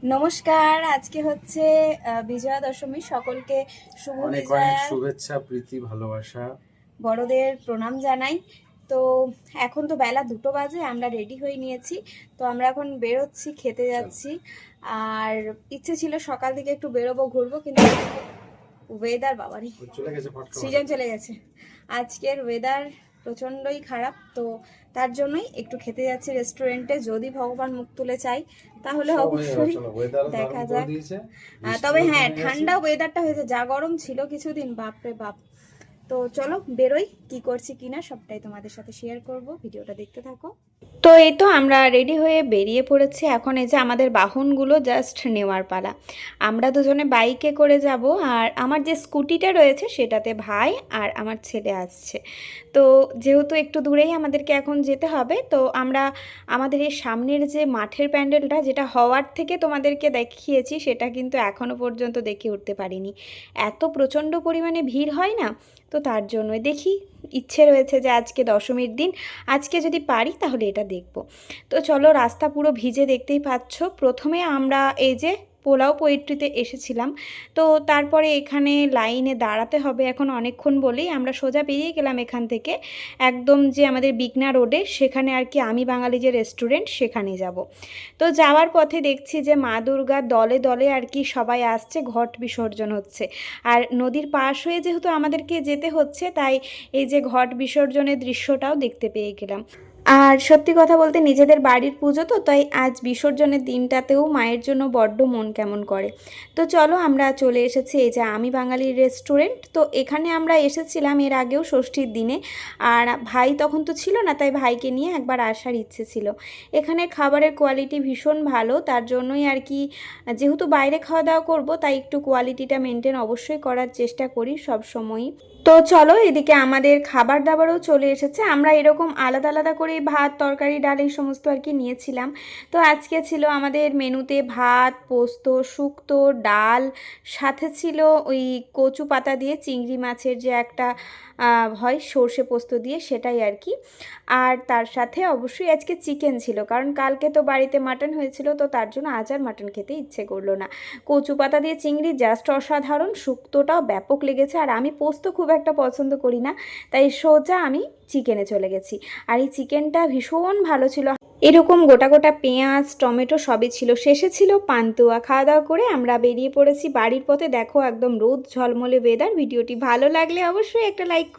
নমস্কার, আজকে হচ্ছে বিজয়া দশমী। সকলকে শুভ অনেক বিজয়া, শুভেচ্ছা, প্রীতি, ভালোবাসা। বড়দের প্রণাম জানাই। তো এখন তো বেলা 2টো বাজে, আমরা রেডি হয়ে নিয়েছি। তো আমরা এখন বেরোচ্ছি, খেতে যাচ্ছি। আর ইচ্ছে ছিল সকাল থেকে একটু বেরোবো, ঘুরবো, কিন্তু ওয়েদার বাবারই সিজন চলে গেছে। আজকের ওয়েদার প্রচণ্ডই খারাপ, তো তার জন্যই একটু খেতে যাচ্ছি রেস্টুরেন্টে। যদি ভগবান মুখ তুলে চাই তাহলে অবশ্যই দেখা যাক। তবে হ্যাঁ, ঠান্ডা ওয়েদারটা হয়েছে, যা গরম ছিল কিছুদিন, বাপরে বাপ। তো চলো বেরোই, কি করছি কিনা সবটাই তোমাদের সাথে শেয়ার করব, ভিডিওটা দেখতে থাকো। তো এই তো আমরা রেডি হয়ে বেরিয়ে পড়েছি। এখন এই যে আমাদের বাহনগুলো জাস্ট নেওয়ার পালা। আমরা দুজনে বাইকে করে যাব, আর আমার যে স্কুটিটা রয়েছে সেটাতে ভাই আর আমার ছেলে আসছে। তো যেহেতু একটু দূরেই আমাদেরকে এখন যেতে হবে, তো আমরা আমাদের এই সামনের যে মাঠের প্যান্ডেলটা, যেটা হওয়ার থেকে তোমাদেরকে দেখিয়েছি, সেটা কিন্তু এখনও পর্যন্ত দেখে উঠতে পারিনি। এত প্রচণ্ড পরিমাণে ভিড় হয় না, তো তার জন্যই দেখি, ইচ্ছে রয়েছে যে আজকে দশমীর দিন, আজকে যদি পারি তাহলে এটা দেখব। তো চলো, রাস্তা পুরো ভিজে, দেখতেই পাচ্ছ। প্রথমে আমরা এই যে পোলাও পোয়েট্রিতে এসেছিলাম, তো তারপরে এখানে লাইনে দাঁড়াতে হবে এখন অনেকক্ষণ বলেই আমরা সোজা বেরিয়ে গেলাম এখান থেকে, একদম যে আমাদের বিকনা রোডে, সেখানে আর কি আমি বাঙালি যে রেস্টুরেন্ট, সেখানে যাব। তো যাওয়ার পথে দেখছি যে মা দুর্গার দলে দলে আর কি সবাই আসছে, ঘট বিসর্জন হচ্ছে। আর নদীর পাশ হয়ে যেহেতু আমাদেরকে যেতে হচ্ছে, তাই এই যে ঘট বিসর্জনের দৃশ্যটাও দেখতে পেয়ে গেলাম। আর সত্যি কথা বলতে নিজেদের বাড়ির পুজো, তো তাই আজ বিসর্জনের দিনটাতেও মায়ের জন্য বড্ড মন কেমন করে। তো চলো, আমরা চলে এসেছি এই যে আমি বাঙালির রেস্টুরেন্ট। তো এখানে আমরা এসেছিলাম এর আগেও ষষ্ঠীর দিনে, আর ভাই তখন তো ছিল না, তাই ভাইকে নিয়ে একবার আসার ইচ্ছে ছিল। এখানে খাবারের কোয়ালিটি ভীষণ ভালো, তার জন্যই আর কি, যেহেতু বাইরে খাওয়া দাওয়া করবো, তাই একটু কোয়ালিটিটা মেনটেন অবশ্যই করার চেষ্টা করি সব সময়ই। তো চলো, এদিকে আমাদের খাবার দাবারও চলে এসেছে। আমরা এরকম আলাদা আলাদা করে ভাত, তরকারি, ডাল এই সমস্ত আর কি নিয়েছিলাম। তো আজকে ছিল আমাদের মেনুতে ভাত, পোস্ত, শুক্তো, ডাল, সাথে ছিল ওই কচু পাতা দিয়ে চিংড়ি মাছের যে একটা হয় সর্ষে পোস্ত দিয়ে, সেটাই আর কি। আর তার সাথে অবশ্যই আজকে চিকেন ছিল, কারণ কালকে তো বাড়িতে মাটন হয়েছিল, তো তার জন্য আজ আর মাটন খেতে ইচ্ছে করলো না। কচু পাতা দিয়ে চিংড়ি জাস্ট অসাধারণ, শুক্তোটাও ব্যাপক লেগেছে। আর আমি পোস্ত খুব একটা পছন্দ করি না, তাই সোজা আমি চিকেনে চলে গেছি। আর এই চিকেনটা ভীষণ ভালো ছিল, এরকম গোটা গোটা পেঁয়াজ, টমেটো সবই ছিল। শেষে ছিল পান্তুয়া। খাওয়া দাওয়া করে আমরা বেরিয়ে পড়েছি বাড়ির পথে। দেখো একদম রোদ ঝলমলে ওয়েদার। ভিডিওটি ভালো লাগলে অবশ্যই একটা লাইক করো।